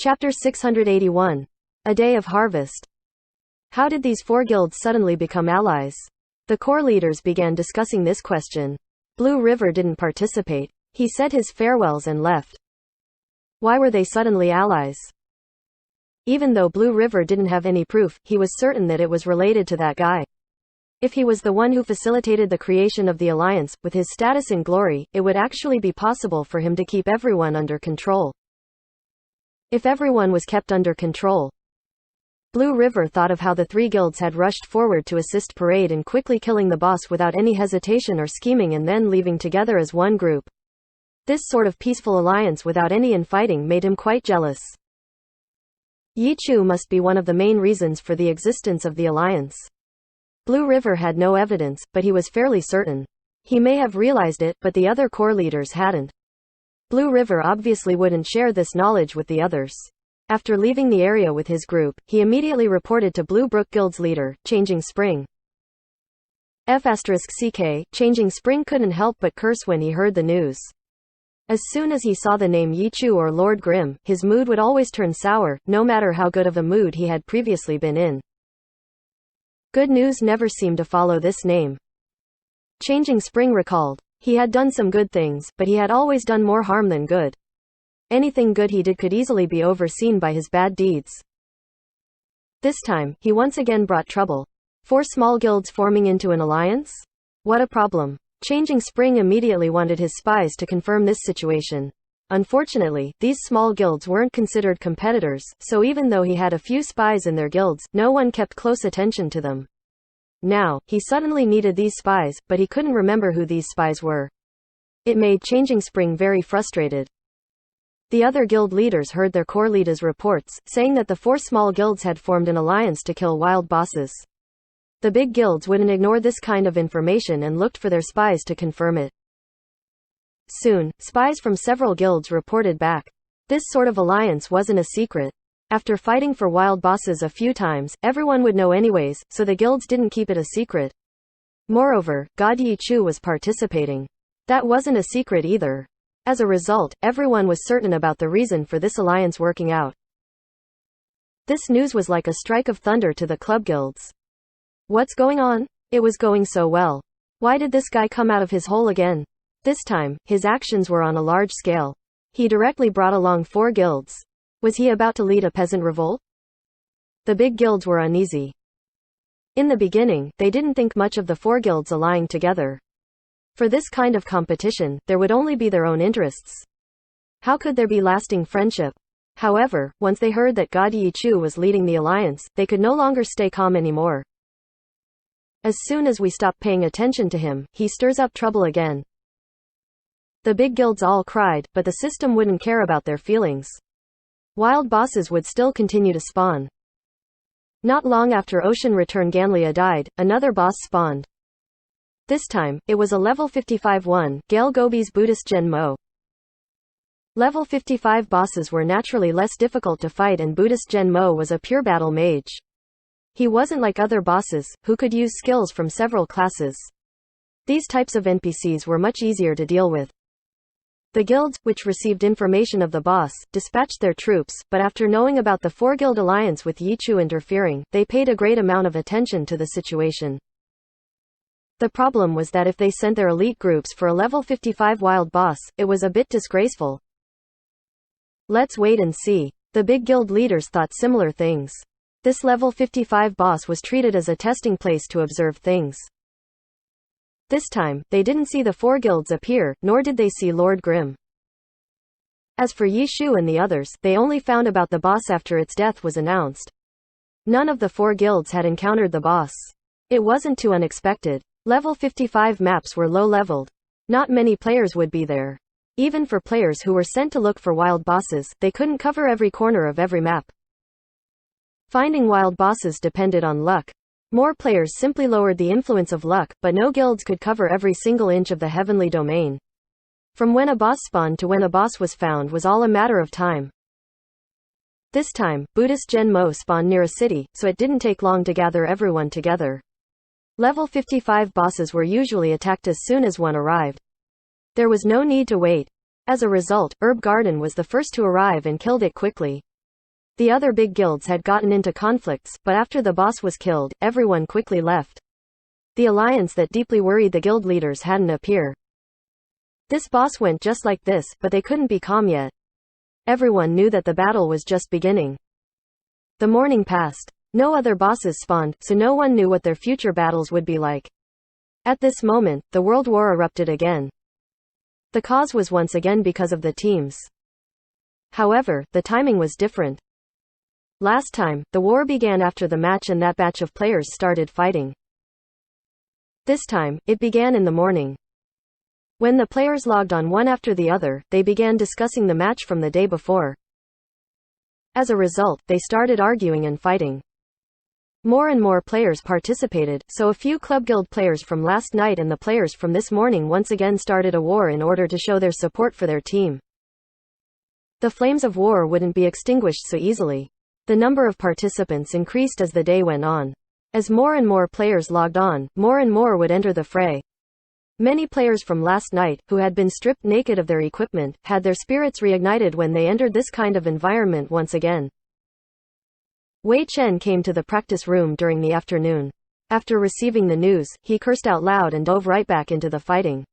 Chapter 681. A Day of Harvest. How did these four guilds suddenly become allies? The core leaders began discussing this question. Blue River didn't participate. He said his farewells and left. Why were they suddenly allies? Even though Blue River didn't have any proof, he was certain that it was related to that guy. If he was the one who facilitated the creation of the alliance, with his status and glory, it would actually be possible for him to keep everyone under control. If everyone was kept under control. Blue River thought of how the three guilds had rushed forward to assist Parade in quickly killing the boss without any hesitation or scheming and then leaving together as one group. This sort of peaceful alliance without any infighting made him quite jealous. Yi Chu must be one of the main reasons for the existence of the alliance. Blue River had no evidence, but he was fairly certain. He may have realized it, but the other core leaders hadn't. Blue River obviously wouldn't share this knowledge with the others. After leaving the area with his group, he immediately reported to Blue Brook Guild's leader, Changing Spring. F***CK, Changing Spring couldn't help but curse when he heard the news. As soon as he saw the name Yi Chu or Lord Grimm, his mood would always turn sour, no matter how good of a mood he had previously been in. Good news never seemed to follow this name. Changing Spring recalled. He had done some good things, but he had always done more harm than good. Anything good he did could easily be overseen by his bad deeds. This time, he once again brought trouble. Four small guilds forming into an alliance? What a problem. Changing Spring immediately wanted his spies to confirm this situation. Unfortunately, these small guilds weren't considered competitors, so even though he had a few spies in their guilds, no one kept close attention to them. Now, he suddenly needed these spies, but he couldn't remember who these spies were. It made Changing Spring very frustrated. The other guild leaders heard their core leaders' reports, saying that the four small guilds had formed an alliance to kill wild bosses. The big guilds wouldn't ignore this kind of information and looked for their spies to confirm it. Soon, spies from several guilds reported back. This sort of alliance wasn't a secret. After fighting for wild bosses a few times, everyone would know anyways, so the guilds didn't keep it a secret. Moreover, God Yi Chu was participating. That wasn't a secret either. As a result, everyone was certain about the reason for this alliance working out. This news was like a strike of thunder to the club guilds. What's going on? It was going so well. Why did this guy come out of his hole again? This time, his actions were on a large scale. He directly brought along four guilds. Was he about to lead a peasant revolt? The big guilds were uneasy. In the beginning, they didn't think much of the four guilds allying together. For this kind of competition, there would only be their own interests. How could there be lasting friendship? However, once they heard that God Yi Chu was leading the alliance, they could no longer stay calm anymore. As soon as we stop paying attention to him, he stirs up trouble again. The big guilds all cried, but the system wouldn't care about their feelings. Wild bosses would still continue to spawn. Not long after Ocean Return Ganlia died, another boss spawned. This time, it was a level 55 one, Gale Gobi's Buddhist Gen Mo. Level 55 bosses were naturally less difficult to fight and Buddhist Gen Mo was a pure battle mage. He wasn't like other bosses, who could use skills from several classes. These types of NPCs were much easier to deal with. The guilds, which received information of the boss, dispatched their troops, but after knowing about the four-guild alliance with Yi Chu interfering, they paid a great amount of attention to the situation. The problem was that if they sent their elite groups for a level 55 wild boss, it was a bit disgraceful. Let's wait and see. The big guild leaders thought similar things. This level 55 boss was treated as a testing place to observe things. This time, they didn't see the four guilds appear, nor did they see Lord Grimm. As for Yi Chu and the others, they only found about the boss after its death was announced. None of the four guilds had encountered the boss. It wasn't too unexpected. Level 55 maps were low-leveled. Not many players would be there. Even for players who were sent to look for wild bosses, they couldn't cover every corner of every map. Finding wild bosses depended on luck. More players simply lowered the influence of luck, but no guilds could cover every single inch of the heavenly domain. From when a boss spawned to when a boss was found was all a matter of time. This time, Buddhist Gen Mo spawned near a city, so it didn't take long to gather everyone together. Level 55 bosses were usually attacked as soon as one arrived. There was no need to wait. As a result, Herb Garden was the first to arrive and killed it quickly. The other big guilds had gotten into conflicts, but after the boss was killed, everyone quickly left. The alliance that deeply worried the guild leaders hadn't appeared. This boss went just like this, but they couldn't be calm yet. Everyone knew that the battle was just beginning. The morning passed. No other bosses spawned, so no one knew what their future battles would be like. At this moment, the world war erupted again. The cause was once again because of the teams. However, the timing was different. Last time, the war began after the match and that batch of players started fighting. This time, it began in the morning. When the players logged on one after the other, they began discussing the match from the day before. As a result, they started arguing and fighting. More and more players participated, so a few club guild players from last night and the players from this morning once again started a war in order to show their support for their team. The flames of war wouldn't be extinguished so easily. The number of participants increased as the day went on. As more and more players logged on, more and more would enter the fray. Many players from last night, who had been stripped naked of their equipment, had their spirits reignited when they entered this kind of environment once again. Wei Chen came to the practice room during the afternoon. After receiving the news, he cursed out loud and dove right back into the fighting.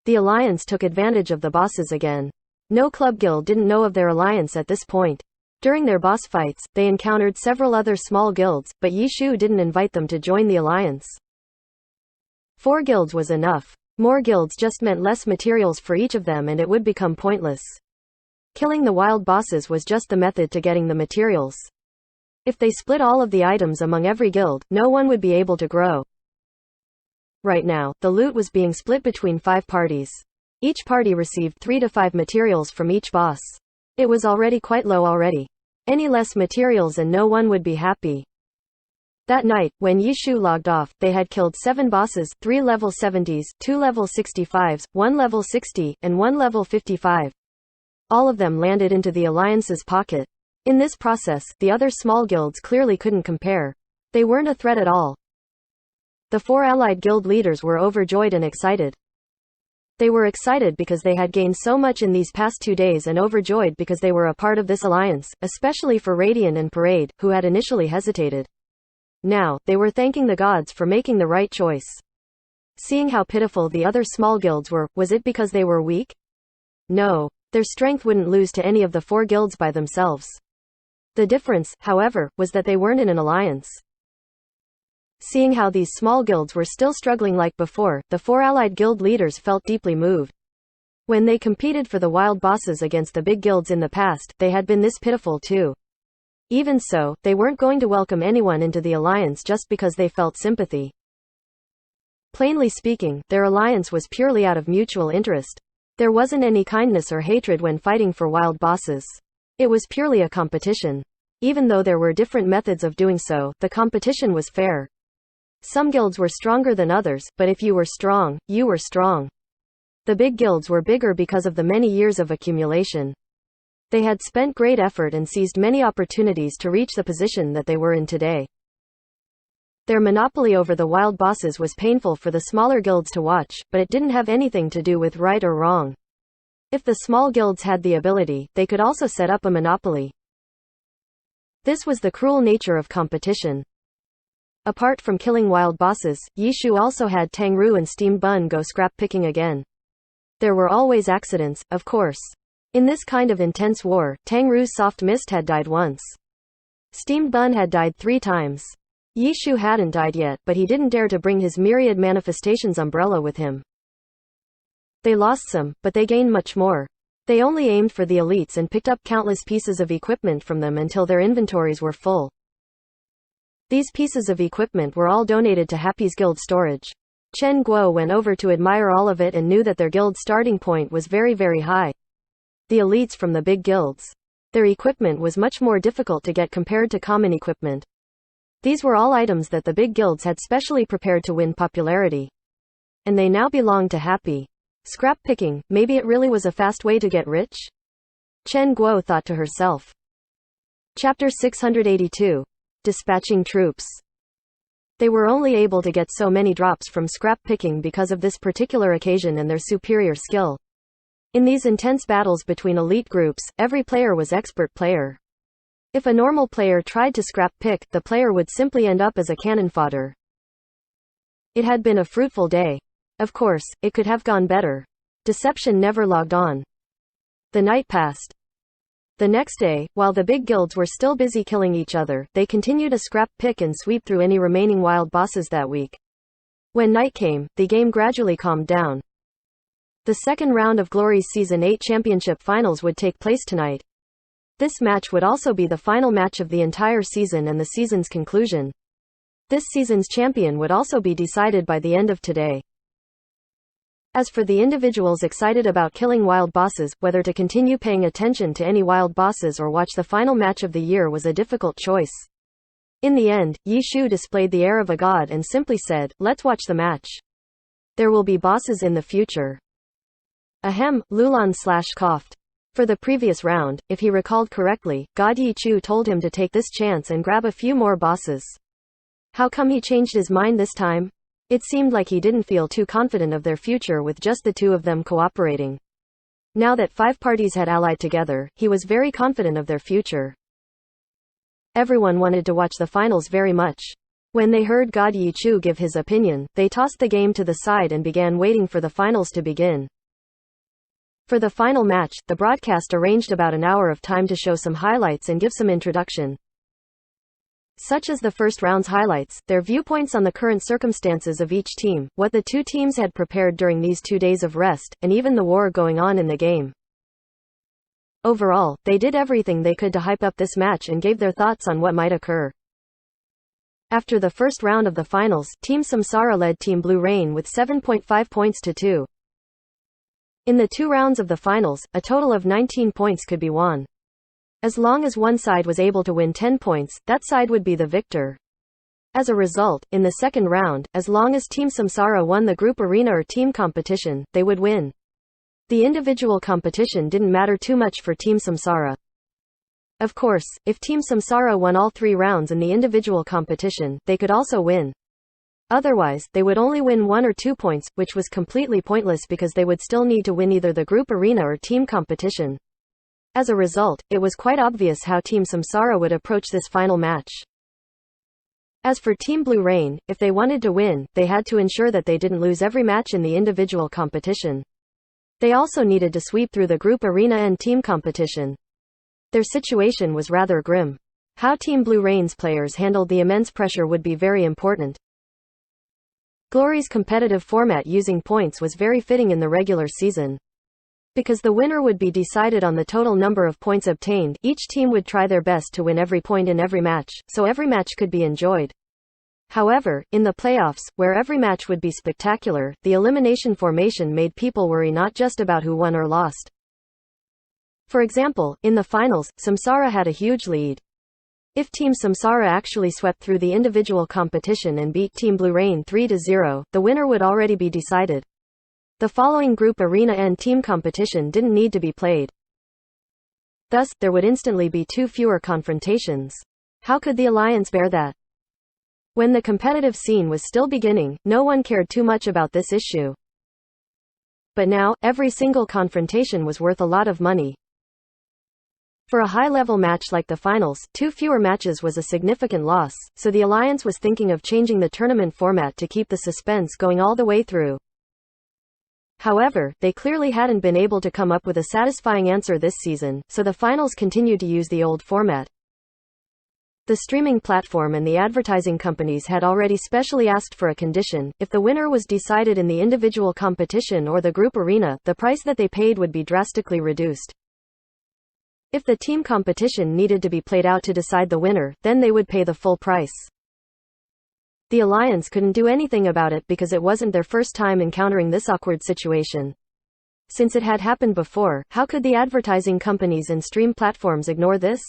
The alliance took advantage of the bosses again. No club guild didn't know of their alliance at this point. During their boss fights, they encountered several other small guilds, but Yi Shu didn't invite them to join the alliance. 4 guilds was enough. More guilds just meant less materials for each of them and it would become pointless. Killing the wild bosses was just the method to getting the materials. If they split all of the items among every guild, no one would be able to grow. Right now, the loot was being split between 5 parties. Each party received 3 to 5 materials from each boss. It was already quite low already. Any less materials and no one would be happy. That night, when Yi Shu logged off, they had killed 7 bosses, 3 level 70s, 2 level 65s, 1 level 60, and 1 level 55. All of them landed into the alliance's pocket. In this process, the other small guilds clearly couldn't compare. They weren't a threat at all. The 4 allied guild leaders were overjoyed and excited. They were excited because they had gained so much in these past 2 days and overjoyed because they were a part of this alliance, especially for Radiant and Parade, who had initially hesitated. Now, they were thanking the gods for making the right choice. Seeing how pitiful the other small guilds were, was it because they were weak? No. Their strength wouldn't lose to any of the 4 guilds by themselves. The difference, however, was that they weren't in an alliance. Seeing how these small guilds were still struggling like before, the 4 allied guild leaders felt deeply moved. When they competed for the wild bosses against the big guilds in the past, they had been this pitiful too. Even so, they weren't going to welcome anyone into the alliance just because they felt sympathy. Plainly speaking, their alliance was purely out of mutual interest. There wasn't any kindness or hatred when fighting for wild bosses. It was purely a competition. Even though there were different methods of doing so, the competition was fair. Some guilds were stronger than others, but if you were strong, you were strong. The big guilds were bigger because of the many years of accumulation. They had spent great effort and seized many opportunities to reach the position that they were in today. Their monopoly over the wild bosses was painful for the smaller guilds to watch, but it didn't have anything to do with right or wrong. If the small guilds had the ability, they could also set up a monopoly. This was the cruel nature of competition. Apart from killing wild bosses, Yi Shu also had Tang Ru and Steam Bun go scrap picking again. There were always accidents, of course. In this kind of intense war, Tang Ru's soft mist had died once. Steamed Bun had died 3 times. Yi Shu hadn't died yet, but he didn't dare to bring his myriad manifestations umbrella with him. They lost some, but they gained much more. They only aimed for the elites and picked up countless pieces of equipment from them until their inventories were full. These pieces of equipment were all donated to Happy's guild storage. Chen Guo went over to admire all of it and knew that their guild starting point was very, very high. The elites from the big guilds. Their equipment was much more difficult to get compared to common equipment. These were all items that the big guilds had specially prepared to win popularity. And they now belonged to Happy. Scrap picking, maybe it really was a fast way to get rich? Chen Guo thought to herself. Chapter 682. Dispatching troops. They were only able to get so many drops from scrap picking because of this particular occasion and their superior skill. In these intense battles between elite groups, every player was expert player. If a normal player tried to scrap pick, the player would simply end up as a cannon fodder. It had been a fruitful day. Of course, it could have gone better. Deception never logged on. The night passed. The next day, while the big guilds were still busy killing each other, they continued to scrap pick and sweep through any remaining wild bosses that week. When night came, the game gradually calmed down. The second round of Glory's Season 8 Championship Finals would take place tonight. This match would also be the final match of the entire season and the season's conclusion. This season's champion would also be decided by the end of today. As for the individuals excited about killing wild bosses, whether to continue paying attention to any wild bosses or watch the final match of the year was a difficult choice. In the end, Yi Shu displayed the air of a god and simply said, "Let's watch the match. There will be bosses in the future." Ahem, Lulan coughed. For the previous round, if he recalled correctly, God Yi Chu told him to take this chance and grab a few more bosses. How come he changed his mind this time? It seemed like he didn't feel too confident of their future with just the two of them cooperating. Now that 5 parties had allied together, he was very confident of their future. Everyone wanted to watch the finals very much. When they heard God Yi Chu give his opinion, they tossed the game to the side and began waiting for the finals to begin. For the final match, the broadcast arranged about an hour of time to show some highlights and give some introduction. Such as the first round's highlights, their viewpoints on the current circumstances of each team, what the two teams had prepared during these 2 days of rest, and even the war going on in the game. Overall, they did everything they could to hype up this match and gave their thoughts on what might occur. After the first round of the finals, Team Samsara led Team Blue Rain with 7.5 points to 2. In the 2 rounds of the finals, a total of 19 points could be won. As long as one side was able to win 10 points, that side would be the victor. As a result, in the second round, as long as Team Samsara won the group arena or team competition, they would win. The individual competition didn't matter too much for Team Samsara. Of course, if Team Samsara won all 3 rounds in the individual competition, they could also win. Otherwise, they would only win 1 or 2 points, which was completely pointless because they would still need to win either the group arena or team competition. As a result, it was quite obvious how Team Samsara would approach this final match. As for Team Blue Rain, if they wanted to win, they had to ensure that they didn't lose every match in the individual competition. They also needed to sweep through the group arena and team competition. Their situation was rather grim. How Team Blue Rain's players handled the immense pressure would be very important. Glory's competitive format using points was very fitting in the regular season. Because the winner would be decided on the total number of points obtained, each team would try their best to win every point in every match, so every match could be enjoyed. However, in the playoffs, where every match would be spectacular, the elimination formation made people worry not just about who won or lost. For example, in the finals, Samsara had a huge lead. If Team Samsara actually swept through the individual competition and beat Team Blue Rain 3-0, the winner would already be decided. The following group arena and team competition didn't need to be played. Thus, there would instantly be 2 fewer confrontations. How could the alliance bear that? When the competitive scene was still beginning, no one cared too much about this issue. But now, every single confrontation was worth a lot of money. For a high-level match like the finals, 2 fewer matches was a significant loss, so the alliance was thinking of changing the tournament format to keep the suspense going all the way through. However, they clearly hadn't been able to come up with a satisfying answer this season, so the finals continued to use the old format. The streaming platform and the advertising companies had already specially asked for a condition: if the winner was decided in the individual competition or the group arena, the price that they paid would be drastically reduced. If the team competition needed to be played out to decide the winner, then they would pay the full price. The alliance couldn't do anything about it because it wasn't their first time encountering this awkward situation. Since it had happened before, how could the advertising companies and stream platforms ignore this?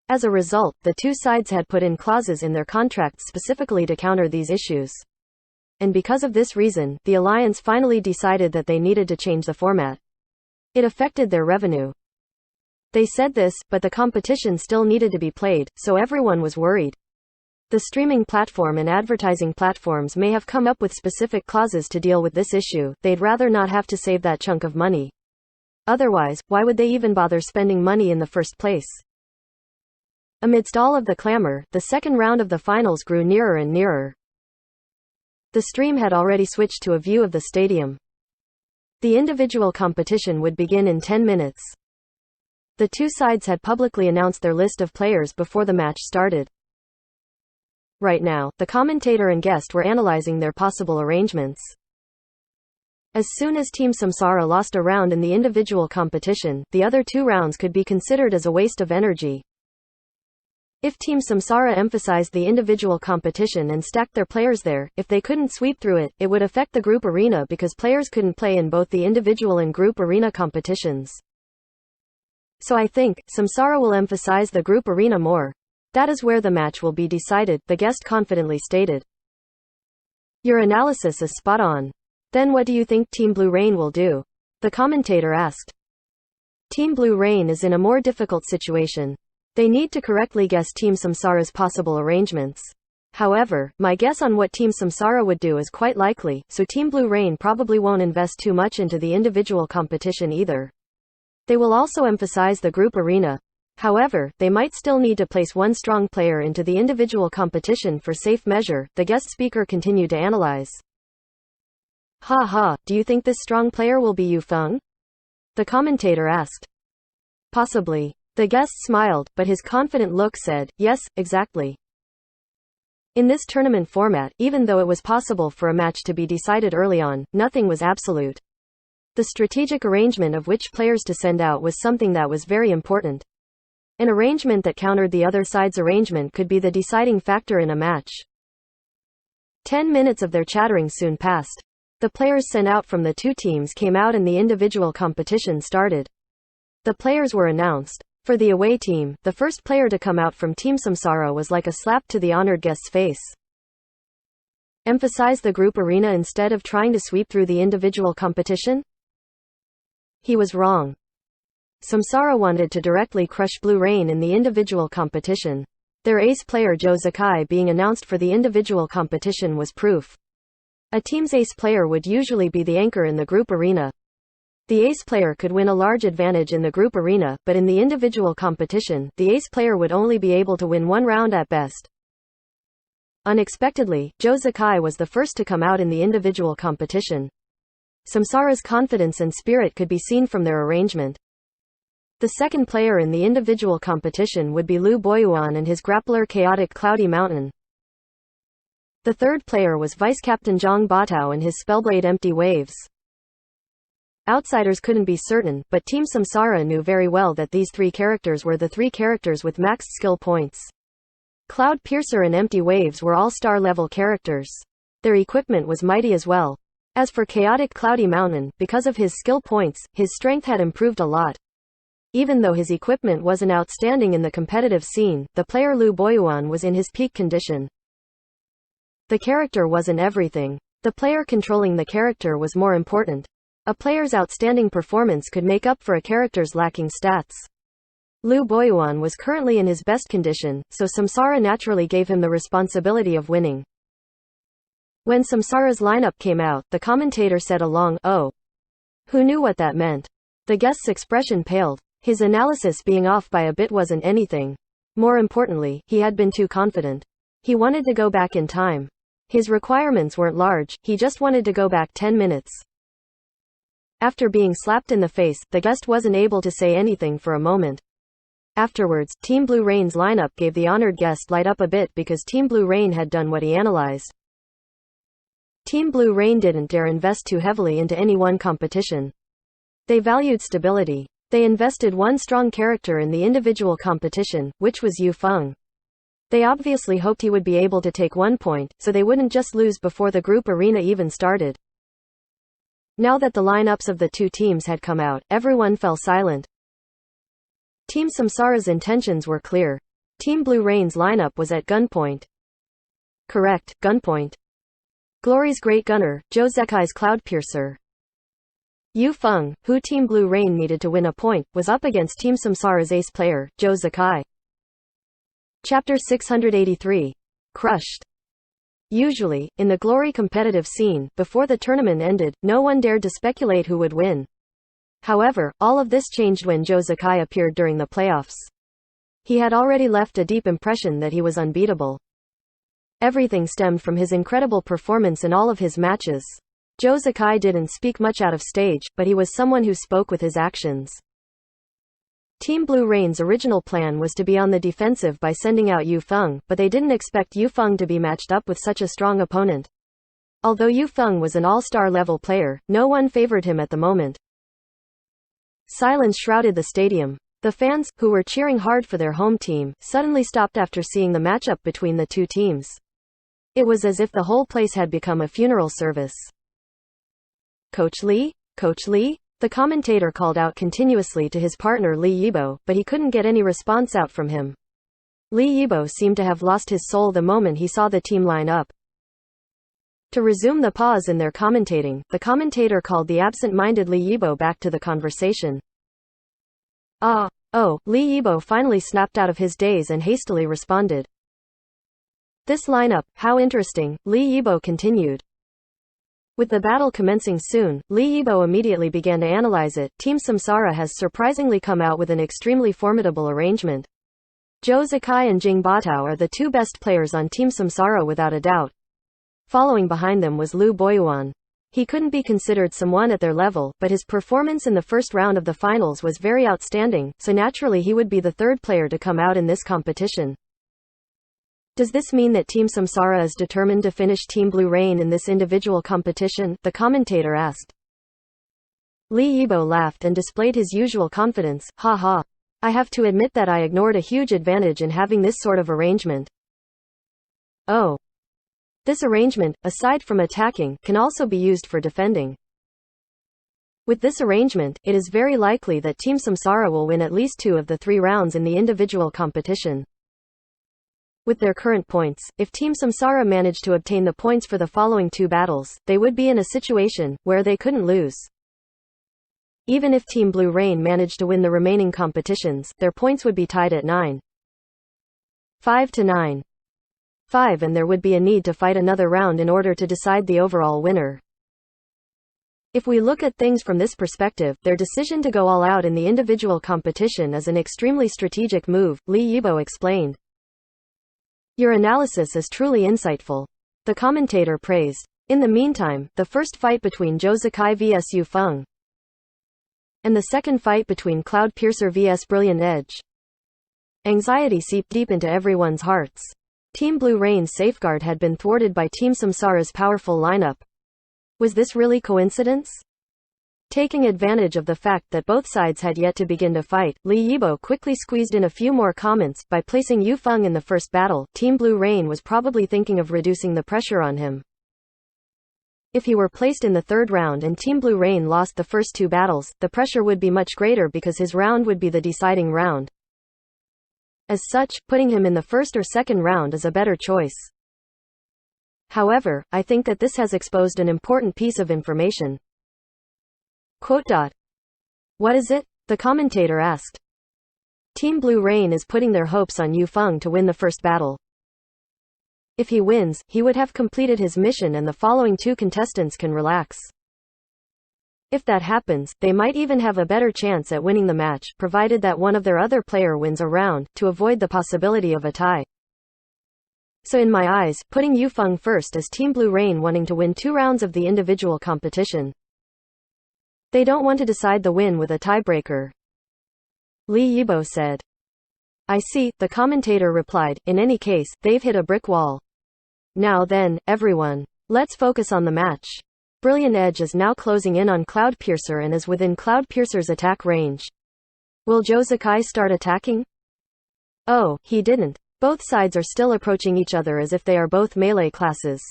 As a result, the two sides had put in clauses in their contracts specifically to counter these issues. And because of this reason, the alliance finally decided that they needed to change the format. It affected their revenue. They said this, but the competition still needed to be played, so everyone was worried. The streaming platform and advertising platforms may have come up with specific clauses to deal with this issue. They'd rather not have to save that chunk of money. Otherwise, why would they even bother spending money in the first place? Amidst all of the clamor, the second round of the finals grew nearer and nearer. The stream had already switched to a view of the stadium. The individual competition would begin in 10 minutes. The two sides had publicly announced their list of players before the match started. Right now, the commentator and guest were analyzing their possible arrangements. As soon as Team Samsara lost a round in the individual competition, the other two rounds could be considered as a waste of energy. If Team Samsara emphasized the individual competition and stacked their players there, if they couldn't sweep through it, it would affect the group arena because players couldn't play in both the individual and group arena competitions. So I think, Samsara will emphasize the group arena more. That is where the match will be decided, the guest confidently stated. Your analysis is spot on. Then what do you think Team Blue Rain will do? The commentator asked. Team Blue Rain is in a more difficult situation. They need to correctly guess Team Samsara's possible arrangements. However, my guess on what Team Samsara would do is quite likely, so Team Blue Rain probably won't invest too much into the individual competition either. They will also emphasize the group arena. However, they might still need to place one strong player into the individual competition for safe measure, the guest speaker continued to analyze. Ha ha, do you think this strong player will be Yu Feng? The commentator asked. Possibly. The guest smiled, but his confident look said, yes, exactly. In this tournament format, even though it was possible for a match to be decided early on, nothing was absolute. The strategic arrangement of which players to send out was something that was very important. An arrangement that countered the other side's arrangement could be the deciding factor in a match. 10 minutes of their chattering soon passed. The players sent out from the two teams came out and the individual competition started. The players were announced. For the away team, the first player to come out from Team Samsara was like a slap to the honored guest's face. Emphasize the group arena instead of trying to sweep through the individual competition? He was wrong. Samsara wanted to directly crush Blue Rain in the individual competition. Their ace player Joe Zakai being announced for the individual competition was proof. A team's ace player would usually be the anchor in the group arena. The ace player could win a large advantage in the group arena, but in the individual competition, the ace player would only be able to win one round at best. Unexpectedly, Joe Zakai was the first to come out in the individual competition. Samsara's confidence and spirit could be seen from their arrangement. The second player in the individual competition would be Liu Boyuan and his grappler Chaotic Cloudy Mountain. The third player was Vice-Captain Zhang Batao and his Spellblade Empty Waves. Outsiders couldn't be certain, but Team Samsara knew very well that these three characters were the three characters with maxed skill points. Cloud Piercer and Empty Waves were all-star level characters. Their equipment was mighty as well. As for Chaotic Cloudy Mountain, because of his skill points, his strength had improved a lot. Even though his equipment wasn't outstanding in the competitive scene, the player Liu Boyuan was in his peak condition. The character wasn't everything. The player controlling the character was more important. A player's outstanding performance could make up for a character's lacking stats. Liu Boyuan was currently in his best condition, so Samsara naturally gave him the responsibility of winning. When Samsara's lineup came out, the commentator said a long, "Oh." Who knew what that meant? The guest's expression paled. His analysis being off by a bit wasn't anything. More importantly, he had been too confident. He wanted to go back in time. His requirements weren't large, he just wanted to go back 10 minutes. After being slapped in the face, the guest wasn't able to say anything for a moment. Afterwards, Team Blue Rain's lineup gave the honored guest light up a bit because Team Blue Rain had done what he analyzed. Team Blue Rain didn't dare invest too heavily into any one competition. They valued stability. They invested one strong character in the individual competition, which was Yu Feng. They obviously hoped he would be able to take 1 point, so they wouldn't just lose before the group arena even started. Now that the lineups of the two teams had come out, everyone fell silent. Team Samsara's intentions were clear. Team Blue Rain's lineup was at gunpoint. Correct, gunpoint. Glory's Great Gunner, Joe Zekai's Cloud Piercer. Yu Feng, who Team Blue Rain needed to win a point, was up against Team Samsara's ace player, Joe Zakai. Chapter 683. Crushed. Usually, in the Glory competitive scene, before the tournament ended, no one dared to speculate who would win. However, all of this changed when Joe Zakai appeared during the playoffs. He had already left a deep impression that he was unbeatable. Everything stemmed from his incredible performance in all of his matches. Joe Sakai didn't speak much out of stage, but he was someone who spoke with his actions. Team Blue Rain's original plan was to be on the defensive by sending out Yu Feng, but they didn't expect Yu Feng to be matched up with such a strong opponent. Although Yu Feng was an all-star level player, no one favored him at the moment. Silence shrouded the stadium. The fans, who were cheering hard for their home team, suddenly stopped after seeing the matchup between the two teams. It was as if the whole place had become a funeral service. Coach Lee? Coach Lee? The commentator called out continuously to his partner Lee Yibo, but he couldn't get any response out from him. Lee Yibo seemed to have lost his soul the moment he saw the team line up. To resume the pause in their commentating, the commentator called the absent-minded Lee Yibo back to the conversation. Lee Yibo finally snapped out of his daze and hastily responded. This lineup, how interesting, Lee Yibo continued. With the battle commencing soon, Lee Yibo immediately began to analyze it. Team Samsara has surprisingly come out with an extremely formidable arrangement. Joe Sakai and Jing Batao are the two best players on Team Samsara without a doubt. Following behind them was Liu Boyuan. He couldn't be considered someone at their level, but his performance in the first round of the finals was very outstanding, so naturally he would be the third player to come out in this competition. Does this mean that Team Samsara is determined to finish Team Blue Rain in this individual competition? The commentator asked. Lee Yibo laughed and displayed his usual confidence. Ha. I have to admit that I ignored a huge advantage in having this sort of arrangement. Oh. This arrangement, aside from attacking, can also be used for defending. With this arrangement, it is very likely that Team Samsara will win at least 2 of the 3 rounds in the individual competition. With their current points, if Team Samsara managed to obtain the points for the following 2 battles, they would be in a situation where they couldn't lose. Even if Team Blue Rain managed to win the remaining competitions, their points would be tied at 9. 5-9. 5, and there would be a need to fight another round in order to decide the overall winner. If we look at things from this perspective, their decision to go all out in the individual competition is an extremely strategic move, Lee Yibo explained. Your analysis is truly insightful. The commentator praised. In the meantime, the first fight between Joe Sakai vs Yu Feng and the second fight between Cloudpiercer vs Brilliant Edge. Anxiety seeped deep into everyone's hearts. Team Blue Rain's safeguard had been thwarted by Team Samsara's powerful lineup. Was this really coincidence? Taking advantage of the fact that both sides had yet to begin to fight, Lee Yibo quickly squeezed in a few more comments. By placing Yu Feng in the first battle, Team Blue Rain was probably thinking of reducing the pressure on him. If he were placed in the third round and Team Blue Rain lost the first 2 battles, the pressure would be much greater because his round would be the deciding round. As such, putting him in the first or second round is a better choice. However, I think that this has exposed an important piece of information. What is it? The commentator asked. Team Blue Rain is putting their hopes on Yu Feng to win the first battle. If he wins, he would have completed his mission and the following 2 contestants can relax. If that happens, they might even have a better chance at winning the match, provided that one of their other player wins a round, to avoid the possibility of a tie. So in my eyes, putting Yu Feng first is Team Blue Rain wanting to win 2 rounds of the individual competition. They don't want to decide the win with a tiebreaker. Lee Yibo said. I see, the commentator replied. In any case, they've hit a brick wall. Now then, everyone. Let's focus on the match. Brilliant Edge is now closing in on Cloudpiercer and is within Cloudpiercer's attack range. Will Joe Sakai start attacking? Oh, he didn't. Both sides are still approaching each other as if they are both melee classes.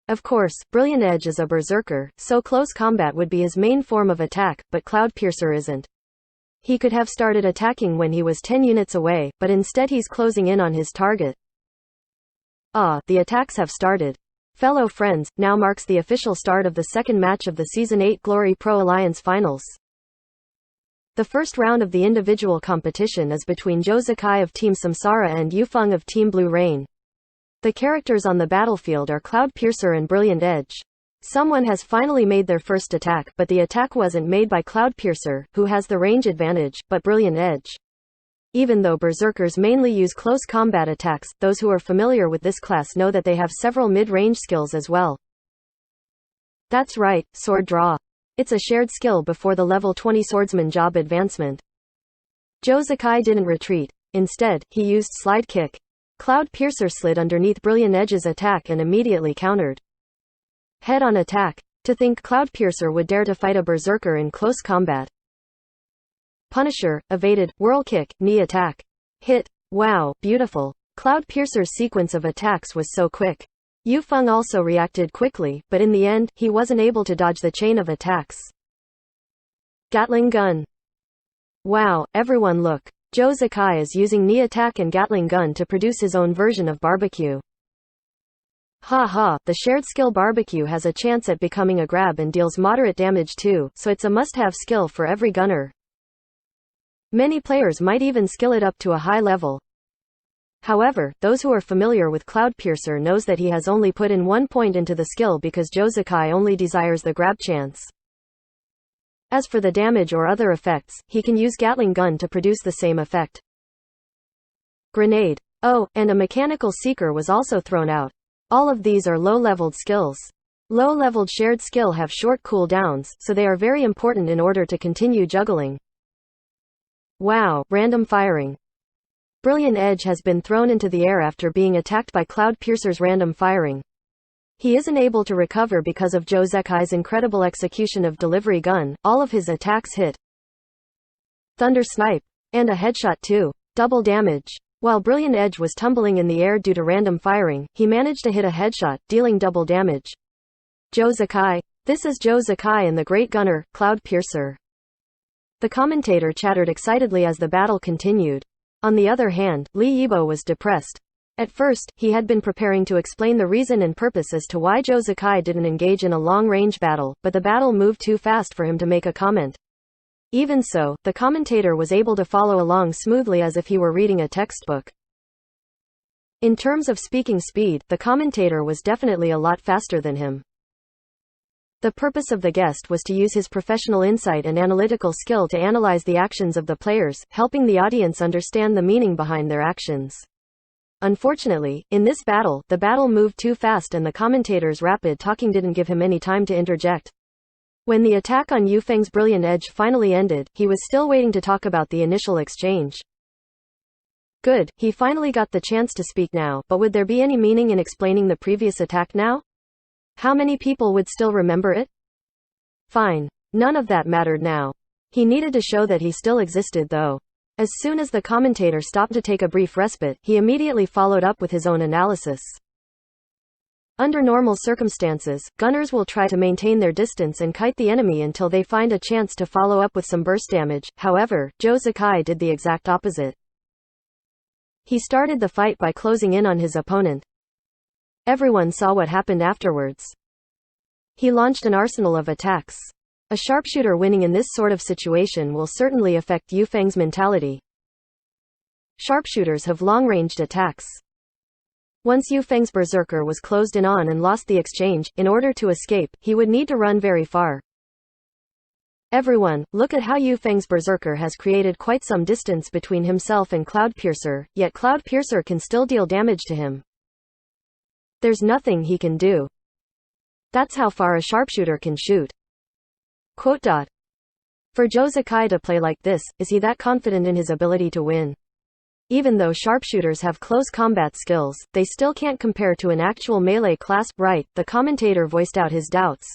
Of course, Brilliant Edge is a berserker, so close combat would be his main form of attack, but Cloudpiercer isn't. He could have started attacking when he was 10 units away, but instead he's closing in on his target. The attacks have started. Fellow friends, now marks the official start of the second match of the Season 8 Glory Pro Alliance Finals. The first round of the individual competition is between Joe Sakai of Team Samsara and Yu Feng of Team Blue Rain. The characters on the battlefield are Cloudpiercer and Brilliant Edge. Someone has finally made their first attack, but the attack wasn't made by Cloudpiercer, who has the range advantage, but Brilliant Edge. Even though berserkers mainly use close combat attacks, those who are familiar with this class know that they have several mid-range skills as well. That's right, sword draw. It's a shared skill before the level 20 swordsman job advancement. Joe Sakai didn't retreat. Instead, he used slide kick. Cloud Piercer slid underneath Brilliant Edge's attack and immediately countered. Head-on attack. To think Cloud Piercer would dare to fight a berserker in close combat. Punisher, evaded, whirl kick, knee attack. Hit. Wow, beautiful. Cloud Piercer's sequence of attacks was so quick. Yu Feng also reacted quickly, but in the end, he wasn't able to dodge the chain of attacks. Gatling gun. Wow, everyone look. Joe Sakai is using knee attack and Gatling gun to produce his own version of barbecue. Ha ha, the shared skill barbecue has a chance at becoming a grab and deals moderate damage too, so it's a must-have skill for every gunner. Many players might even skill it up to a high level. However, those who are familiar with Cloud Piercer knows that he has only put in 1 point into the skill because Joe Sakai only desires the grab chance. As for the damage or other effects, he can use Gatling gun to produce the same effect. Grenade. Oh, and a mechanical seeker was also thrown out. All of these are low-leveled skills. Low-leveled shared skill have short cooldowns, so they are very important in order to continue juggling. Wow, random firing. Brilliant Edge has been thrown into the air after being attacked by Cloud Piercer's random firing. He isn't able to recover because of Joe Sakai's incredible execution of delivery gun. All of his attacks hit. Thunder snipe. And a headshot too. Double damage. While Brilliant Edge was tumbling in the air due to random firing, he managed to hit a headshot, dealing double damage. Joe Sakai. This is Joe Sakai and the Great Gunner, Cloud Piercer. The commentator chattered excitedly as the battle continued. On the other hand, Lee Yibo was depressed. At first, he had been preparing to explain the reason and purpose as to why Joe Sakai didn't engage in a long-range battle, but the battle moved too fast for him to make a comment. Even so, the commentator was able to follow along smoothly as if he were reading a textbook. In terms of speaking speed, the commentator was definitely a lot faster than him. The purpose of the guest was to use his professional insight and analytical skill to analyze the actions of the players, helping the audience understand the meaning behind their actions. Unfortunately, in this battle, the battle moved too fast and the commentator's rapid talking didn't give him any time to interject. When the attack on Yu Feng's Brilliant Edge finally ended, he was still waiting to talk about the initial exchange. Good, he finally got the chance to speak now, but would there be any meaning in explaining the previous attack now? How many people would still remember it? Fine. None of that mattered now. He needed to show that he still existed though. As soon as the commentator stopped to take a brief respite, he immediately followed up with his own analysis. Under normal circumstances, gunners will try to maintain their distance and kite the enemy until they find a chance to follow up with some burst damage. However, Joe Sakai did the exact opposite. He started the fight by closing in on his opponent. Everyone saw what happened afterwards. He launched an arsenal of attacks. A sharpshooter winning in this sort of situation will certainly affect Yu Feng's mentality. Sharpshooters have long-ranged attacks. Once Yu Feng's berserker was closed in on and lost the exchange, in order to escape, he would need to run very far. Everyone, look at how Yu Feng's berserker has created quite some distance between himself and Cloud Piercer, yet Cloud Piercer can still deal damage to him. There's nothing he can do. That's how far a sharpshooter can shoot. Quote. For Joe Sakai to play like this, is he that confident in his ability to win? Even though sharpshooters have close combat skills, they still can't compare to an actual melee class, right? The commentator voiced out his doubts.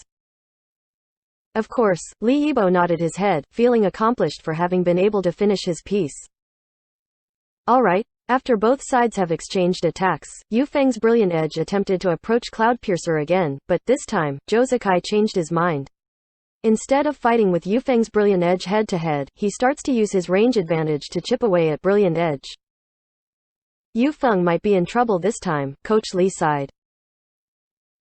Of course, Lee Yibo nodded his head, feeling accomplished for having been able to finish his piece. Alright, after both sides have exchanged attacks, Yu Feng's Brilliant Edge attempted to approach Cloud Piercer again, but this time, Joe Sakai changed his mind. Instead of fighting with Yu Feng's Brilliant Edge head-to-head, he starts to use his range advantage to chip away at Brilliant Edge. Yu Feng might be in trouble this time, Coach Lee sighed.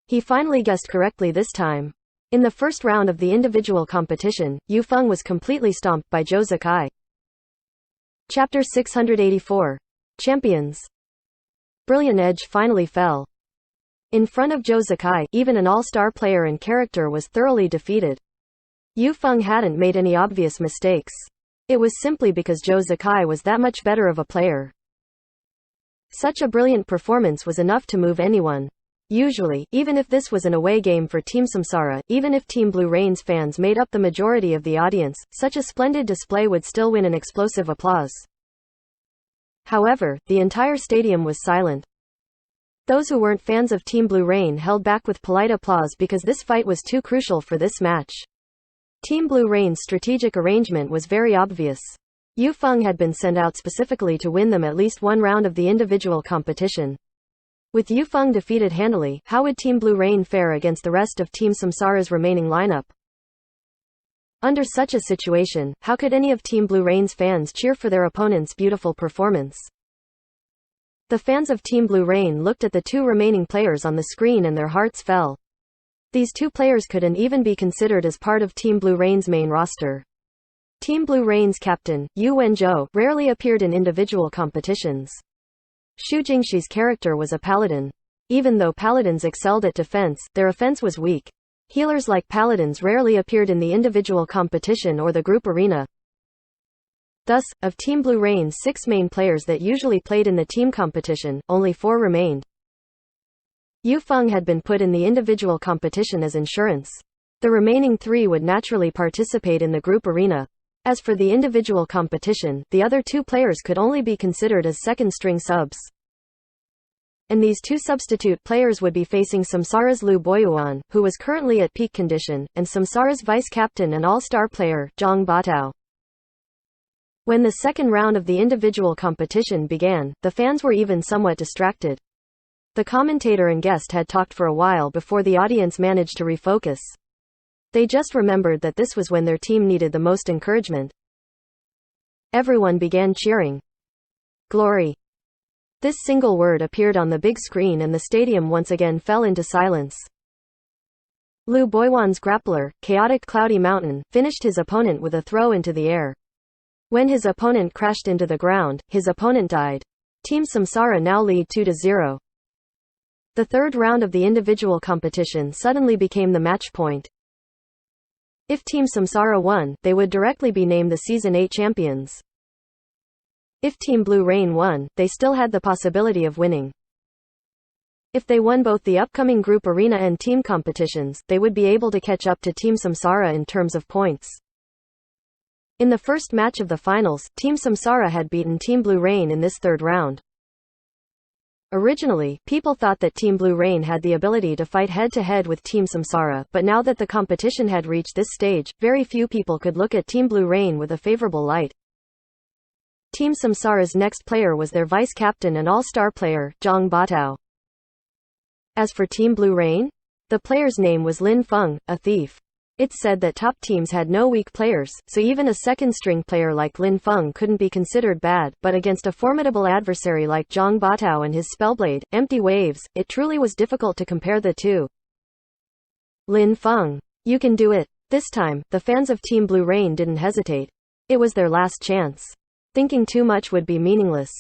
He finally guessed correctly this time. In the first round of the individual competition, Yu Feng was completely stomped by Joe Sakai. Chapter 684. Champions. Brilliant Edge finally fell. In front of Joe Sakai, even an all-star player and character was thoroughly defeated. Yu Feng hadn't made any obvious mistakes. It was simply because Joe Sakai was that much better of a player. Such a brilliant performance was enough to move anyone. Usually, even if this was an away game for Team Samsara, even if Team Blue Rain's fans made up the majority of the audience, such a splendid display would still win an explosive applause. However, the entire stadium was silent. Those who weren't fans of Team Blue Rain held back with polite applause because this fight was too crucial for this match. Team Blue Rain's strategic arrangement was very obvious. Yu Feng had been sent out specifically to win them at least one round of the individual competition. With Yu Feng defeated handily, how would Team Blue Rain fare against the rest of Team Samsara's remaining lineup? Under such a situation, how could any of Team Blue Rain's fans cheer for their opponent's beautiful performance? The fans of Team Blue Rain looked at the two remaining players on the screen and their hearts fell. These two players couldn't even be considered as part of Team Blue Rain's main roster. Team Blue Rain's captain, Yu Wenzhou, rarely appeared in individual competitions. Xu Jingxi's character was a paladin. Even though paladins excelled at defense, their offense was weak. Healers like paladins rarely appeared in the individual competition or the group arena. Thus, of Team Blue Rain's 6 main players that usually played in the team competition, only 4 remained. Yu Feng had been put in the individual competition as insurance. The remaining 3 would naturally participate in the group arena. As for the individual competition, the other 2 players could only be considered as second-string subs. And these 2 substitute players would be facing Samsara's Lu Boyuan, who was currently at peak condition, and Samsara's vice-captain and all-star player, Zhang Batao. When the second round of the individual competition began, the fans were even somewhat distracted. The commentator and guest had talked for a while before the audience managed to refocus. They just remembered that this was when their team needed the most encouragement. Everyone began cheering. Glory. This single word appeared on the big screen and the stadium once again fell into silence. Lu Boyuan's grappler, Chaotic Cloudy Mountain, finished his opponent with a throw into the air. When his opponent crashed into the ground, his opponent died. Team Samsara now lead 2-0. The third round of the individual competition suddenly became the match point. If Team Samsara won, they would directly be named the Season 8 champions. If Team Blue Rain won, they still had the possibility of winning. If they won both the upcoming group arena and team competitions, they would be able to catch up to Team Samsara in terms of points. In the first match of the finals, Team Samsara had beaten Team Blue Rain in this third round. Originally, people thought that Team Blue Rain had the ability to fight head-to-head with Team Samsara, but now that the competition had reached this stage, very few people could look at Team Blue Rain with a favorable light. Team Samsara's next player was their vice-captain and all-star player, Zhang Batao. As for Team Blue Rain, the player's name was Lin Feng, a thief. It's said that top teams had no weak players, so even a second-string player like Lin Feng couldn't be considered bad, but against a formidable adversary like Zhang Batao and his spellblade, Empty Waves, it truly was difficult to compare the two. Lin Feng. You can do it. This time, the fans of Team Blue Rain didn't hesitate. It was their last chance. Thinking too much would be meaningless.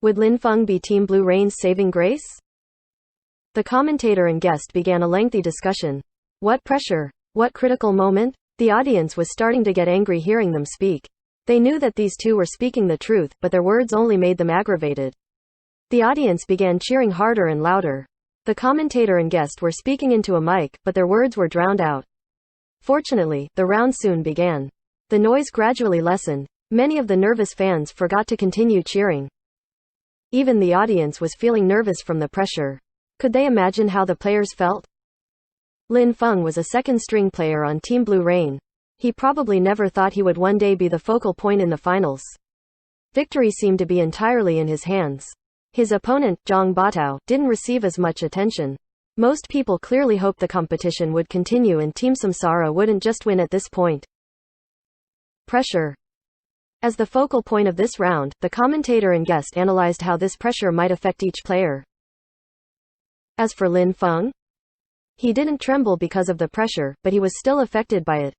Would Lin Feng be Team Blue Rain's saving grace? The commentator and guest began a lengthy discussion. What pressure? What critical moment? The audience was starting to get angry hearing them speak. They knew that these two were speaking the truth, but their words only made them aggravated. The audience began cheering harder and louder. The commentator and guest were speaking into a mic, but their words were drowned out. Fortunately, the round soon began. The noise gradually lessened. Many of the nervous fans forgot to continue cheering. Even the audience was feeling nervous from the pressure. Could they imagine how the players felt? Lin Feng was a second-string player on Team Blue Rain. He probably never thought he would one day be the focal point in the finals. Victory seemed to be entirely in his hands. His opponent, Zhang Batao, didn't receive as much attention. Most people clearly hoped the competition would continue and Team Samsara wouldn't just win at this point. Pressure. As the focal point of this round, the commentator and guest analyzed how this pressure might affect each player. As for Lin Feng, he didn't tremble because of the pressure, but he was still affected by it.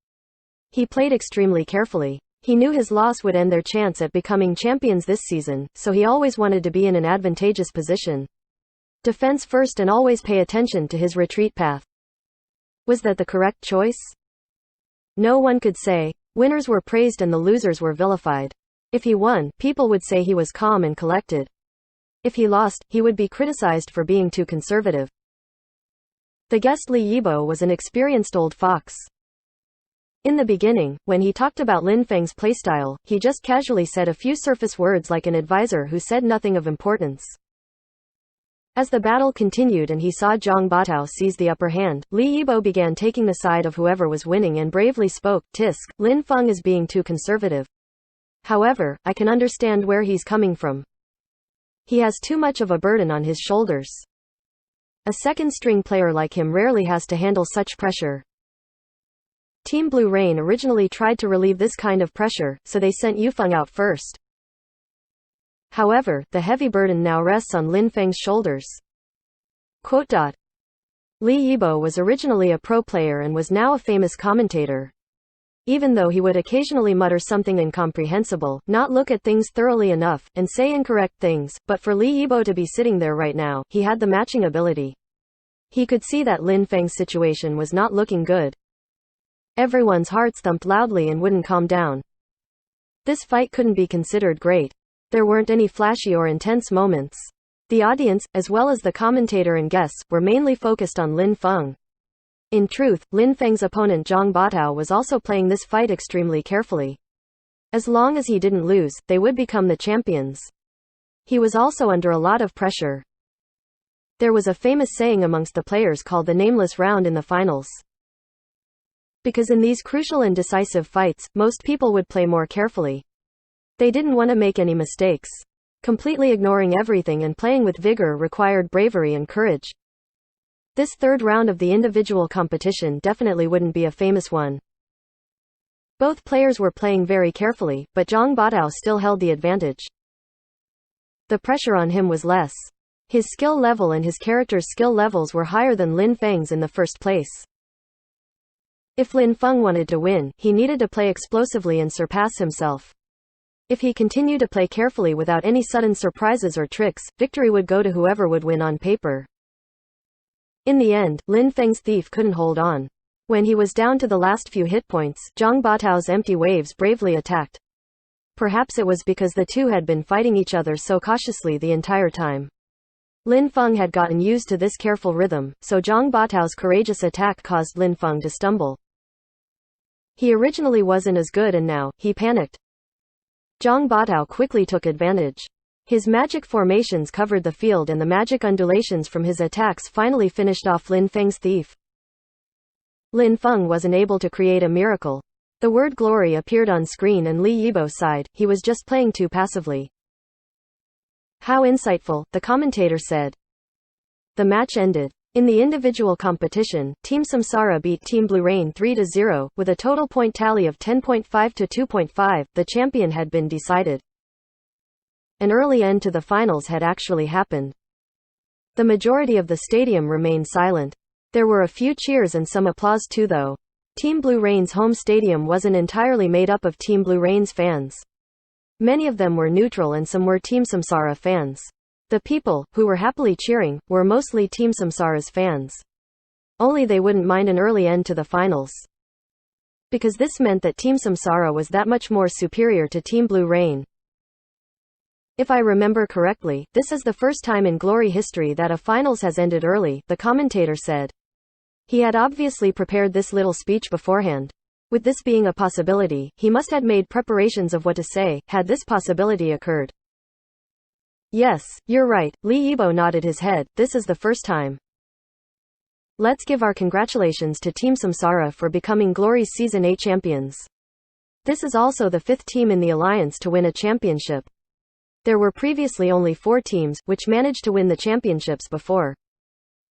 He played extremely carefully. He knew his loss would end their chance at becoming champions this season, so he always wanted to be in an advantageous position. Defense first and always pay attention to his retreat path. Was that the correct choice? No one could say. Winners were praised and the losers were vilified. If he won, people would say he was calm and collected. If he lost, he would be criticized for being too conservative. The guest Li Yibo was an experienced old fox. In the beginning, when he talked about Lin Feng's playstyle, he just casually said a few surface words like an advisor who said nothing of importance. As the battle continued and he saw Zhang Batao seize the upper hand, Li Yibo began taking the side of whoever was winning and bravely spoke, "Tisk, Lin Feng is being too conservative. However, I can understand where he's coming from. He has too much of a burden on his shoulders. A second-string player like him rarely has to handle such pressure." Team Blue Rain originally tried to relieve this kind of pressure, so they sent Yufeng out first. However, the heavy burden now rests on Lin Feng's shoulders. Li Yibo was originally a pro player and was now a famous commentator. Even though he would occasionally mutter something incomprehensible, not look at things thoroughly enough, and say incorrect things, but for Li Yibo to be sitting there right now, he had the matching ability. He could see that Lin Feng's situation was not looking good. Everyone's hearts thumped loudly and wouldn't calm down. This fight couldn't be considered great. There weren't any flashy or intense moments. The audience, as well as the commentator and guests, were mainly focused on Lin Feng. In truth, Lin Feng's opponent Zhang Batao was also playing this fight extremely carefully. As long as he didn't lose, they would become the champions. He was also under a lot of pressure. There was a famous saying amongst the players called the nameless round in the finals. Because in these crucial and decisive fights, most people would play more carefully. They didn't want to make any mistakes. Completely ignoring everything and playing with vigor required bravery and courage. This third round of the individual competition definitely wouldn't be a famous one. Both players were playing very carefully, but Zhang Batao still held the advantage. The pressure on him was less. His skill level and his character's skill levels were higher than Lin Feng's in the first place. If Lin Feng wanted to win, he needed to play explosively and surpass himself. If he continued to play carefully without any sudden surprises or tricks, victory would go to whoever would win on paper. In the end, Lin Feng's thief couldn't hold on. When he was down to the last few hit points, Zhang Batao's empty waves bravely attacked. Perhaps it was because the two had been fighting each other so cautiously the entire time. Lin Feng had gotten used to this careful rhythm, so Zhang Batao's courageous attack caused Lin Feng to stumble. He originally wasn't as good and now, he panicked. Zhang Batao quickly took advantage. His magic formations covered the field and the magic undulations from his attacks finally finished off Lin Feng's thief. Lin Feng wasn't able to create a miracle. The word glory appeared on screen and Li Yibo sighed, he was just playing too passively. How insightful, the commentator said. The match ended. In the individual competition, Team Samsara beat Team Blue Rain 3-0, with a total point tally of 10.5 to 2.5, the champion had been decided. An early end to the finals had actually happened. The majority of the stadium remained silent. There were a few cheers and some applause too though. Team Blue Rain's home stadium wasn't entirely made up of Team Blue Rain's fans. Many of them were neutral and some were Team Samsara fans. The people, who were happily cheering, were mostly Team Samsara's fans. Only they wouldn't mind an early end to the finals. Because this meant that Team Samsara was that much more superior to Team Blue Rain. If I remember correctly, this is the first time in Glory history that a finals has ended early, the commentator said. He had obviously prepared this little speech beforehand. With this being a possibility, he must have made preparations of what to say, had this possibility occurred. Yes, you're right, Li Yibo nodded his head, this is the first time. Let's give our congratulations to Team Samsara for becoming Glory's Season 8 champions. This is also the 5th team in the alliance to win a championship. There were previously only 4 teams, which managed to win the championships before.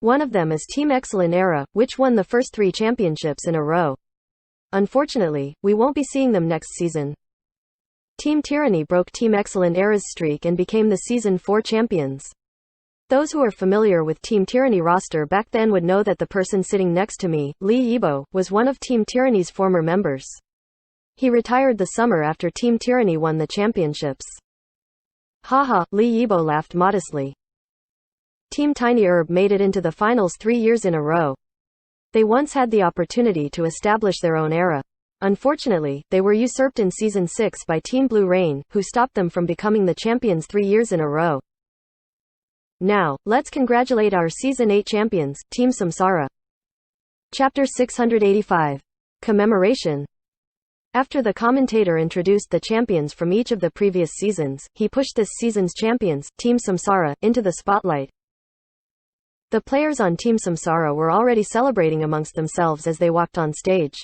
One of them is Team Excellent Era, which won the first 3 championships in a row. Unfortunately, we won't be seeing them next season. Team Tyranny broke Team Excellent Era's streak and became the Season 4 champions. Those who are familiar with Team Tyranny roster back then would know that the person sitting next to me, Li Yibo, was one of Team Tyranny's former members. He retired the summer after Team Tyranny won the championships. Haha, Li Yibo laughed modestly. Team Tiny Herb made it into the finals 3 years in a row. They once had the opportunity to establish their own era. Unfortunately, they were usurped in Season 6 by Team Blue Rain, who stopped them from becoming the champions 3 years in a row. Now, let's congratulate our Season 8 champions, Team Samsara. Chapter 685. Commemoration. After the commentator introduced the champions from each of the previous seasons, he pushed this season's champions, Team Samsara, into the spotlight. The players on Team Samsara were already celebrating amongst themselves as they walked on stage.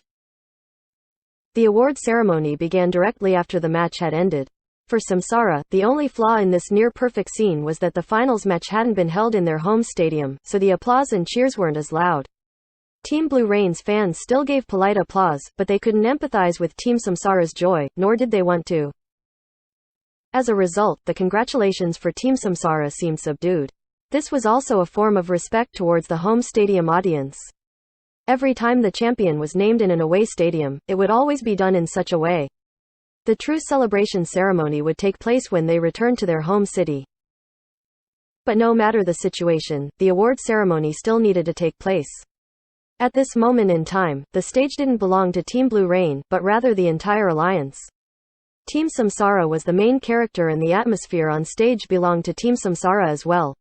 The award ceremony began directly after the match had ended. For Samsara, the only flaw in this near-perfect scene was that the finals match hadn't been held in their home stadium, so the applause and cheers weren't as loud. Team Blue Rain's fans still gave polite applause, but they couldn't empathize with Team Samsara's joy, nor did they want to. As a result, the congratulations for Team Samsara seemed subdued. This was also a form of respect towards the home stadium audience. Every time the champion was named in an away stadium, it would always be done in such a way. The true celebration ceremony would take place when they returned to their home city. But no matter the situation, the award ceremony still needed to take place. At this moment in time, the stage didn't belong to Team Blue Rain, but rather the entire alliance. Team Samsara was the main character and the atmosphere on stage belonged to Team Samsara as well.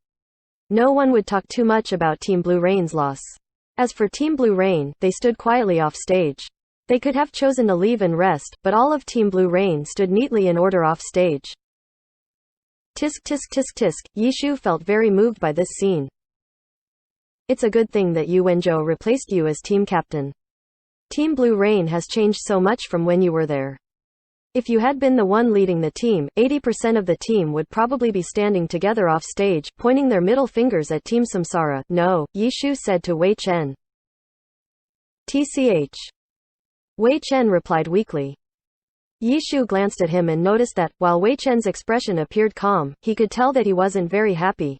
No one would talk too much about Team Blue Rain's loss. As for Team Blue Rain, they stood quietly off stage. They could have chosen to leave and rest, but all of Team Blue Rain stood neatly in order off stage. Tisk tisk tisk tisk, Yishu felt very moved by this scene. It's a good thing that Yu Wenzhou replaced you as team captain. Team Blue Rain has changed so much from when you were there. If you had been the one leading the team, 80% of the team would probably be standing together off stage, pointing their middle fingers at Team Samsara. No, Yishu said to Wei Chen. TCH. Wei Chen replied weakly. Yishu glanced at him and noticed that, while Wei Chen's expression appeared calm, he could tell that he wasn't very happy.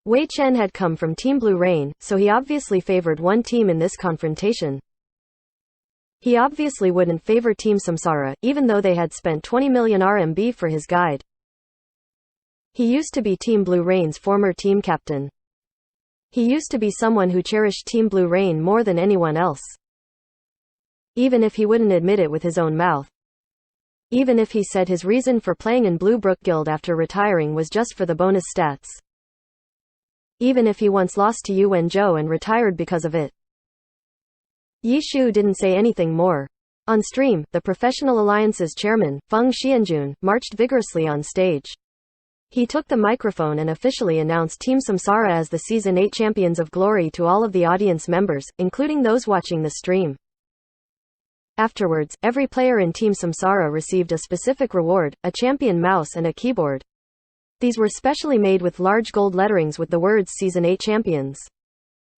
Wei Chen had come from Team Blue Rain, so he obviously favored one team in this confrontation. He obviously wouldn't favor Team Samsara, even though they had spent 20 million RMB for his guide. He used to be Team Blue Rain's former team captain. He used to be someone who cherished Team Blue Rain more than anyone else. Even if he wouldn't admit it with his own mouth. Even if he said his reason for playing in Blue Brook Guild after retiring was just for the bonus stats. Even if he once lost to Yu Wenzhou and retired because of it. Yishu didn't say anything more. On stream, the Professional Alliance's chairman, Feng Xianjun, marched vigorously on stage. He took the microphone and officially announced Team Samsara as the Season 8 Champions of Glory to all of the audience members, including those watching the stream. Afterwards, every player in Team Samsara received a specific reward, a champion mouse and a keyboard. These were specially made with large gold letterings with the words Season 8 Champions.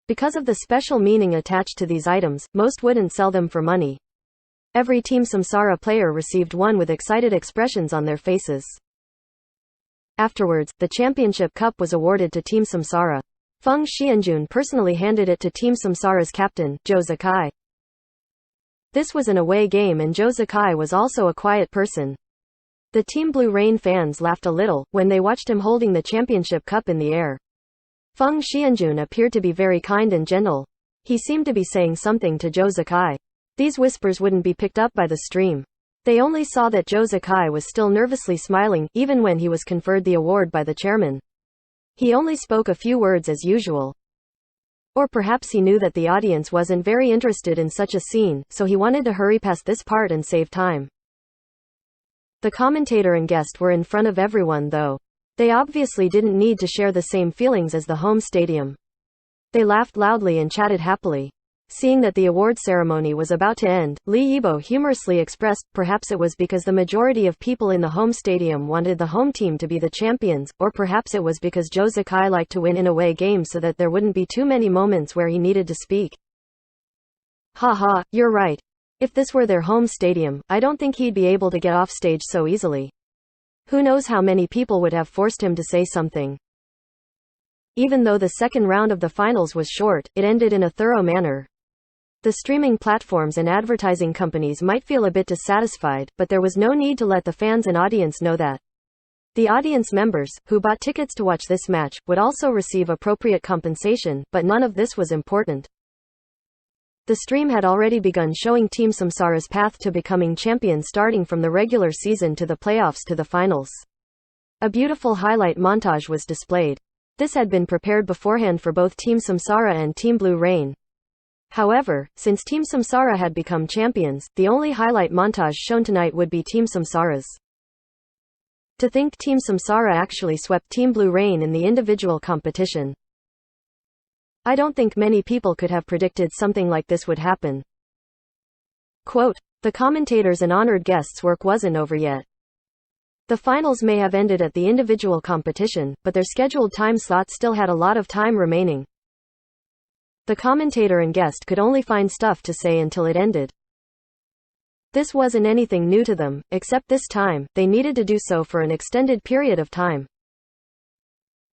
Because of the special meaning attached to these items, most wouldn't sell them for money. Every Team Samsara player received one with excited expressions on their faces. Afterwards, the championship cup was awarded to Team Samsara. Feng Xianjun personally handed it to Team Samsara's captain, Zhou Zikai. This was an away game and Zhou Zikai was also a quiet person. The Team Blue Rain fans laughed a little when they watched him holding the championship cup in the air. Feng Xianjun appeared to be very kind and gentle. He seemed to be saying something to Zhou Zikai. These whispers wouldn't be picked up by the stream. They only saw that Zhou Zikai was still nervously smiling, even when he was conferred the award by the chairman. He only spoke a few words as usual. Or perhaps he knew that the audience wasn't very interested in such a scene, so he wanted to hurry past this part and save time. The commentator and guest were in front of everyone though. They obviously didn't need to share the same feelings as the home stadium. They laughed loudly and chatted happily. Seeing that the award ceremony was about to end, Li Yibo humorously expressed, perhaps it was because the majority of people in the home stadium wanted the home team to be the champions, or perhaps it was because Zhou Zikai liked to win in away games so that there wouldn't be too many moments where he needed to speak. Haha, you're right. If this were their home stadium, I don't think he'd be able to get off stage so easily. Who knows how many people would have forced him to say something. Even though the second round of the finals was short, it ended in a thorough manner. The streaming platforms and advertising companies might feel a bit dissatisfied, but there was no need to let the fans and audience know that. The audience members, who bought tickets to watch this match, would also receive appropriate compensation, but none of this was important. The stream had already begun showing Team Samsara's path to becoming champions, starting from the regular season to the playoffs to the finals. A beautiful highlight montage was displayed. This had been prepared beforehand for both Team Samsara and Team Blue Rain. However, since Team Samsara had become champions, the only highlight montage shown tonight would be Team Samsara's. To think Team Samsara actually swept Team Blue Rain in the individual competition. I don't think many people could have predicted something like this would happen. Quote, the commentators and honored guests' work wasn't over yet. The finals may have ended at the individual competition, but their scheduled time slot still had a lot of time remaining. The commentator and guest could only find stuff to say until it ended. This wasn't anything new to them, except this time, they needed to do so for an extended period of time.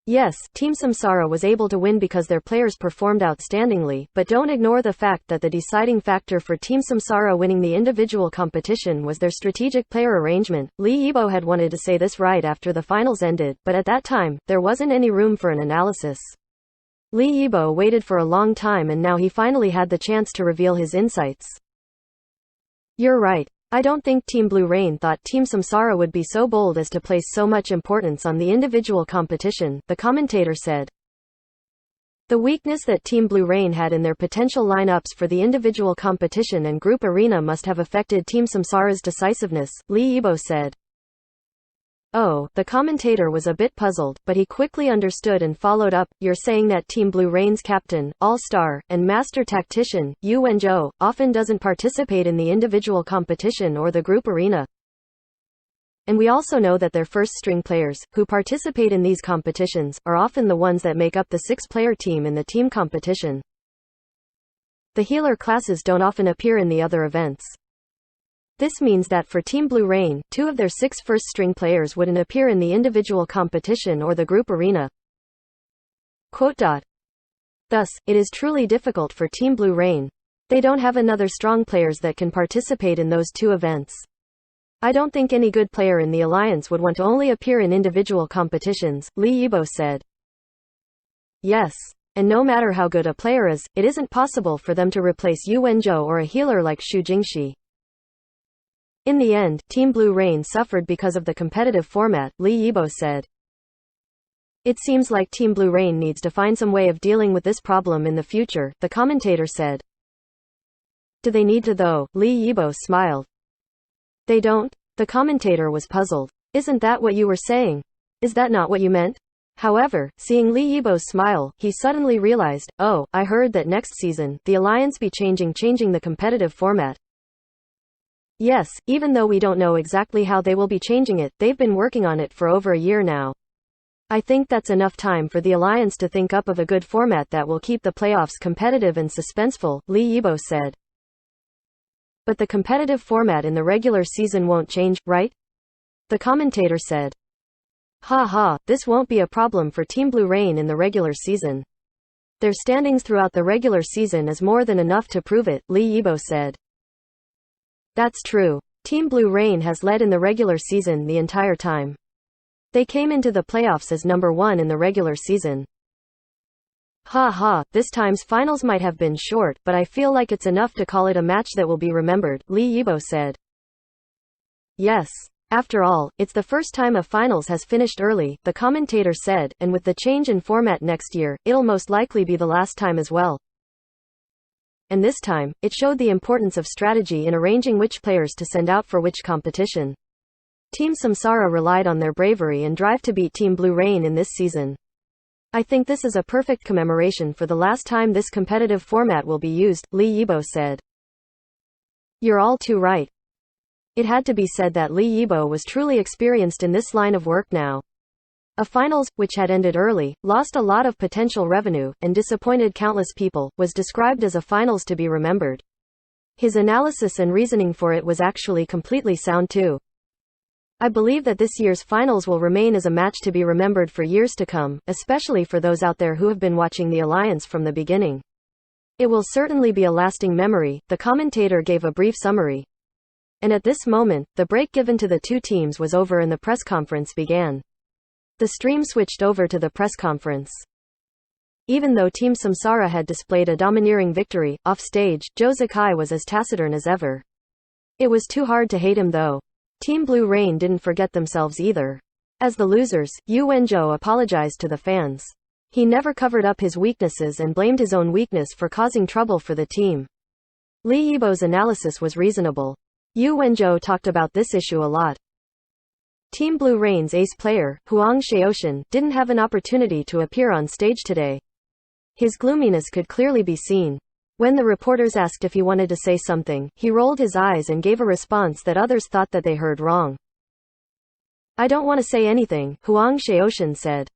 Yes, Team Samsara was able to win because their players performed outstandingly, but don't ignore the fact that the deciding factor for Team Samsara winning the individual competition was their strategic player arrangement. Lee Yibo had wanted to say this right after the finals ended, but at that time, there wasn't any room for an analysis. Lee Yibo waited for a long time and now he finally had the chance to reveal his insights. You're right. I don't think Team Blue Rain thought Team Samsara would be so bold as to place so much importance on the individual competition, the commentator said. The weakness that Team Blue Rain had in their potential lineups for the individual competition and group arena must have affected Team Samsara's decisiveness, Lee Yibo said. Oh, the commentator was a bit puzzled, but he quickly understood and followed up, you're saying that Team Blue Rain's captain, all-star, and master tactician, Yu Wenzhou, often doesn't participate in the individual competition or the group arena. And we also know that their first-string players, who participate in these competitions, are often the ones that make up the six-player team in the team competition. The healer classes don't often appear in the other events. This means that for Team Blue Rain, 2 of their 6 first-string players wouldn't appear in the individual competition or the group arena. Quote. Thus, it is truly difficult for Team Blue Rain. They don't have another strong players that can participate in those 2 events. I don't think any good player in the alliance would want to only appear in individual competitions, Lee Yibo said. Yes. And no matter how good a player is, it isn't possible for them to replace Yu Wenzhou or a healer like Xu Jingxi. In the end, Team Blue Rain suffered because of the competitive format, Lee Yibo said. It seems like Team Blue Rain needs to find some way of dealing with this problem in the future, the commentator said. Do they need to though? Lee Yibo smiled. They don't? The commentator was puzzled. Isn't that what you were saying? Is that not what you meant? However, seeing Lee Yibo's smile, he suddenly realized, oh, I heard that next season, the alliance be changing the competitive format. Yes, even though we don't know exactly how they will be changing it, they've been working on it for over a year now. I think that's enough time for the alliance to think up of a good format that will keep the playoffs competitive and suspenseful, Lee Yibo said. But the competitive format in the regular season won't change, right? The commentator said. Ha, this won't be a problem for Team Blue Rain in the regular season. Their standings throughout the regular season is more than enough to prove it, Lee Yibo said. That's true. Team Blue Rain has led in the regular season the entire time. They came into the playoffs as number 1 in the regular season. Ha, this time's finals might have been short, but I feel like it's enough to call it a match that will be remembered, Lee Yibo said. Yes. After all, it's the first time a finals has finished early, the commentator said, and with the change in format next year, it'll most likely be the last time as well. And this time, it showed the importance of strategy in arranging which players to send out for which competition. Team Samsara relied on their bravery and drive to beat Team Blue Rain in this season. I think this is a perfect commemoration for the last time this competitive format will be used, Lee Yibo said. You're all too right. It had to be said that Lee Yibo was truly experienced in this line of work now. A finals, which had ended early, lost a lot of potential revenue, and disappointed countless people, was described as a finals to be remembered. His analysis and reasoning for it was actually completely sound too. I believe that this year's finals will remain as a match to be remembered for years to come, especially for those out there who have been watching the alliance from the beginning. It will certainly be a lasting memory, the commentator gave a brief summary. And at this moment, the break given to the 2 teams was over and the press conference began. The stream switched over to the press conference. Even though Team Samsara had displayed a domineering victory, off stage, Joe Sakai was as taciturn as ever. It was too hard to hate him though. Team Blue Rain didn't forget themselves either. As the losers, Yu Wenzhou apologized to the fans. He never covered up his weaknesses and blamed his own weakness for causing trouble for the team. Li Yibo's analysis was reasonable. Yu Wenzhou talked about this issue a lot. Team Blue Rain's ace player, Huang Xiaoshan, didn't have an opportunity to appear on stage today. His gloominess could clearly be seen. When the reporters asked if he wanted to say something, he rolled his eyes and gave a response that others thought that they heard wrong. "I don't want to say anything," Huang Xiaoshan said.